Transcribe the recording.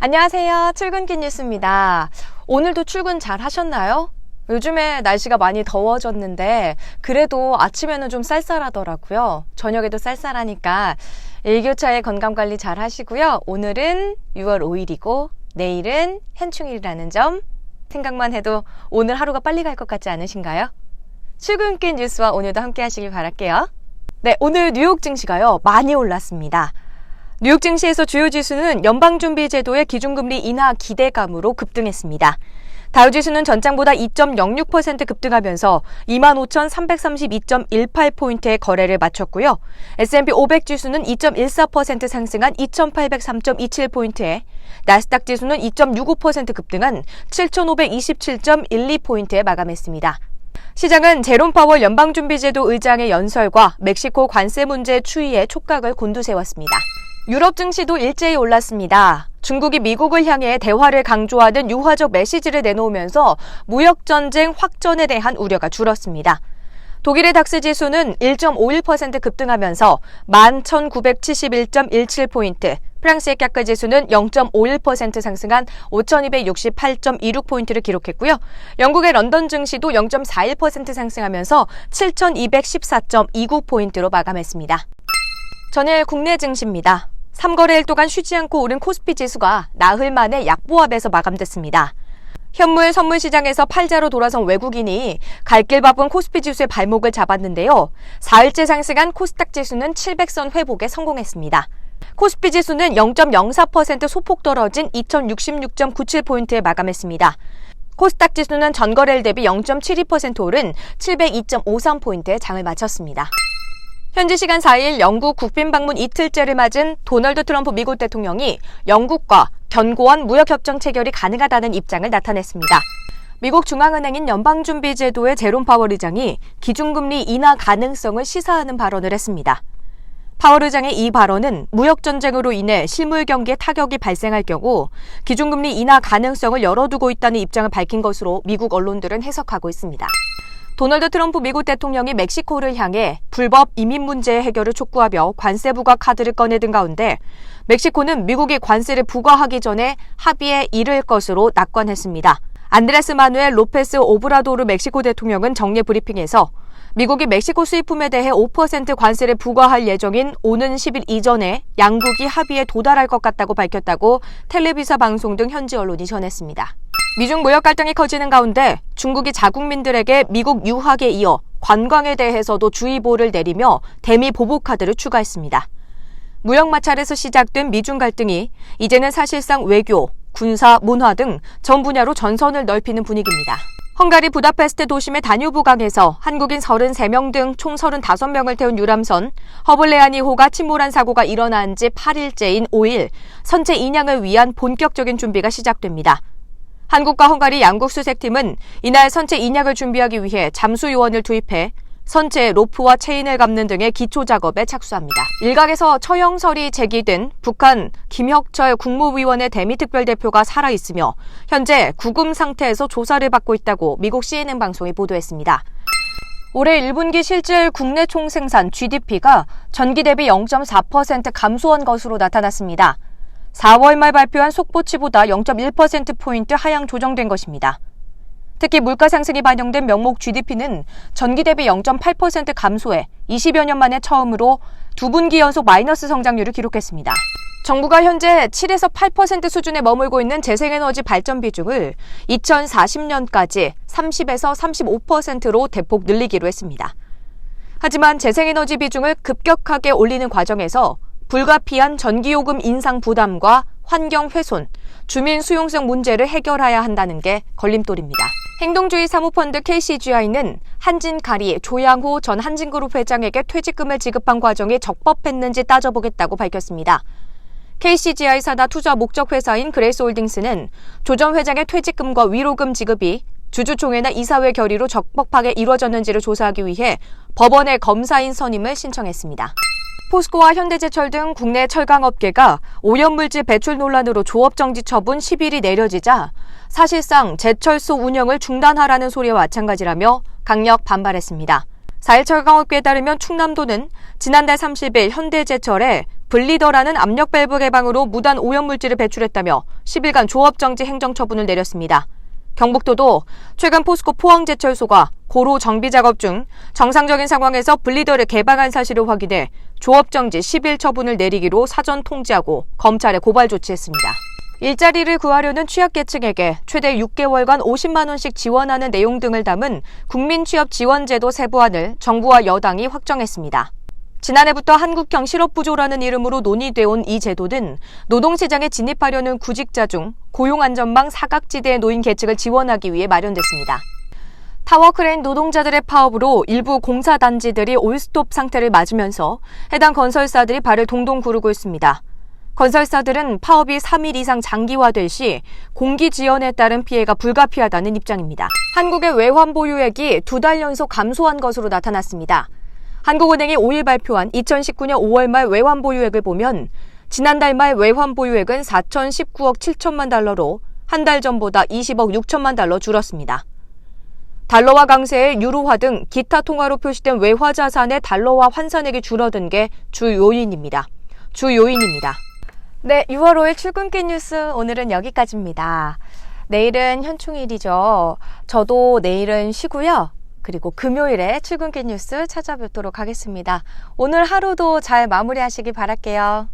안녕하세요. 출근길 뉴스입니다. 오늘도 출근 잘 하셨나요? 요즘에 날씨가 많이 더워졌는데 그래도 아침에는 좀 쌀쌀하더라고요. 저녁에도 쌀쌀하니까 일교차의 건강관리 잘 하시고요. 오늘은 6월 5일이고 내일은 현충일이라는 점 생각만 해도 오늘 하루가 빨리 갈 것 같지 않으신가요? 출근길 뉴스와 오늘도 함께 하시길 바랄게요. 네, 오늘 뉴욕 증시가요. 많이 올랐습니다. 뉴욕 증시에서 주요 지수는 연방준비제도의 기준금리 인하 기대감으로 급등했습니다. 다우지수는 전장보다 2.06% 급등하면서 25,332.18포인트의 거래를 마쳤고요. S&P 500 지수는 2.14% 상승한 2,803.27포인트에 나스닥 지수는 2.65% 급등한 7,527.12포인트에 마감했습니다. 시장은 제롬 파월 연방준비제도 의장의 연설과 멕시코 관세 문제 추이에 촉각을 곤두세웠습니다. 유럽 증시도 일제히 올랐습니다. 중국이 미국을 향해 대화를 강조하는 유화적 메시지를 내놓으면서 무역전쟁 확전에 대한 우려가 줄었습니다. 독일의 닥스 지수는 1.51% 급등하면서 11,971.17포인트, 프랑스의 CAC 지수는 0.51% 상승한 5,268.26포인트를 기록했고요. 영국의 런던 증시도 0.41% 상승하면서 7,214.29포인트로 마감했습니다. 전일 국내 증시입니다. 3거래일 동안 쉬지 않고 오른 코스피 지수가 나흘 만에 약보합에서 마감됐습니다. 현물 선물 시장에서 팔자로 돌아선 외국인이 갈 길 바쁜 코스피 지수의 발목을 잡았는데요. 4일째 상승한 코스닥 지수는 700선 회복에 성공했습니다. 코스피 지수는 0.04% 소폭 떨어진 2066.97포인트에 마감했습니다. 코스닥 지수는 전거래일 대비 0.72% 오른 702.53포인트에 장을 마쳤습니다. 현지 시간 4일 영국 국빈 방문 이틀째를 맞은 도널드 트럼프 미국 대통령이 영국과 견고한 무역협정 체결이 가능하다는 입장을 나타냈습니다. 미국 중앙은행인 연방준비제도의 제롬 파월 의장이 기준금리 인하 가능성을 시사하는 발언을 했습니다. 파월 의장의 이 발언은 무역전쟁으로 인해 실물 경기에 타격이 발생할 경우 기준금리 인하 가능성을 열어두고 있다는 입장을 밝힌 것으로 미국 언론들은 해석하고 있습니다. 도널드 트럼프 미국 대통령이 멕시코를 향해 불법 이민 문제 해결을 촉구하며 관세 부과 카드를 꺼내든 가운데 멕시코는 미국이 관세를 부과하기 전에 합의에 이를 것으로 낙관했습니다. 안드레스 마누엘 로페스 오브라도르 멕시코 대통령은 정례 브리핑에서 미국이 멕시코 수입품에 대해 5% 관세를 부과할 예정인 오는 10일 이전에 양국이 합의에 도달할 것 같다고 밝혔다고 텔레비사 방송 등 현지 언론이 전했습니다. 미중 무역 갈등이 커지는 가운데 중국이 자국민들에게 미국 유학에 이어 관광에 대해서도 주의보를 내리며 대미 보복 카드를 추가했습니다. 무역 마찰에서 시작된 미중 갈등이 이제는 사실상 외교, 군사, 문화 등 전 분야로 전선을 넓히는 분위기입니다. 헝가리 부다페스트 도심의 다뉴브 강에서 한국인 33명 등 총 35명을 태운 유람선 허블레아니호가 침몰한 사고가 일어난 지 8일째인 5일 선체 인양을 위한 본격적인 준비가 시작됩니다. 한국과 헝가리 양국 수색팀은 이날 선체 인양을 준비하기 위해 잠수 요원을 투입해 선체에 로프와 체인을 감는 등의 기초 작업에 착수합니다. 일각에서 처형설이 제기된 북한 김혁철 국무위원회 대미특별대표가 살아있으며 현재 구금 상태에서 조사를 받고 있다고 미국 CNN 방송이 보도했습니다. 올해 1분기 실질 국내 총생산 GDP가 전기 대비 0.4% 감소한 것으로 나타났습니다. 4월 말 발표한 속보치보다 0.1%포인트 하향 조정된 것입니다. 특히 물가 상승이 반영된 명목 GDP는 전기 대비 0.8% 감소해 20여 년 만에 처음으로 2분기 연속 마이너스 성장률을 기록했습니다. 정부가 현재 7에서 8% 수준에 머물고 있는 재생에너지 발전 비중을 2040년까지 30에서 35%로 대폭 늘리기로 했습니다. 하지만 재생에너지 비중을 급격하게 올리는 과정에서 불가피한 전기요금 인상 부담과 환경 훼손, 주민 수용성 문제를 해결해야 한다는 게 걸림돌입니다. 행동주의 사모펀드 KCGI는 한진가리 조양호 전 한진그룹 회장에게 퇴직금을 지급한 과정이 적법했는지 따져보겠다고 밝혔습니다. KCGI 산하 투자 목적 회사인 그레이스홀딩스는 조 전 회장의 퇴직금과 위로금 지급이 주주총회나 이사회 결의로 적법하게 이루어졌는지를 조사하기 위해 법원의 검사인 선임을 신청했습니다. 포스코와 현대제철 등 국내 철강업계가 오염물질 배출 논란으로 조업정지 처분 10일이 내려지자 사실상 제철소 운영을 중단하라는 소리와 마찬가지라며 강력 반발했습니다. 4일 철강업계에 따르면 충남도는 지난달 30일 현대제철에 블리더라는 압력 밸브 개방으로 무단 오염물질을 배출했다며 10일간 조업정지 행정처분을 내렸습니다. 경북도도 최근 포스코 포항제철소가 고로 정비 작업 중 정상적인 상황에서 블리더를 개방한 사실을 확인해 조업정지 10일 처분을 내리기로 사전 통지하고 검찰에 고발 조치했습니다. 일자리를 구하려는 취약계층에게 최대 6개월간 50만 원씩 지원하는 내용 등을 담은 국민취업지원제도 세부안을 정부와 여당이 확정했습니다. 지난해부터 한국형 실업부조라는 이름으로 논의돼 온 이 제도는 노동시장에 진입하려는 구직자 중 고용안전망 사각지대에 놓인 계층을 지원하기 위해 마련됐습니다. 타워크레인 노동자들의 파업으로 일부 공사단지들이 올스톱 상태를 맞으면서 해당 건설사들이 발을 동동 구르고 있습니다. 건설사들은 파업이 3일 이상 장기화될 시 공기 지연에 따른 피해가 불가피하다는 입장입니다. 한국의 외환 보유액이 2달 연속 감소한 것으로 나타났습니다. 한국은행이 5일 발표한 2019년 5월 말 외환 보유액을 보면 지난달 말 외환 보유액은 4,019억 7천만 달러로 한 달 전보다 20억 6천만 달러 줄었습니다. 달러화 강세에 유로화 등 기타 통화로 표시된 외화 자산의 달러화 환산액이 줄어든 게 주요인입니다. 네, 6월 5일 출근길 뉴스 오늘은 여기까지입니다. 내일은 현충일이죠. 저도 내일은 쉬고요. 그리고 금요일에 출근길 뉴스 찾아뵙도록 하겠습니다. 오늘 하루도 잘 마무리하시기 바랄게요.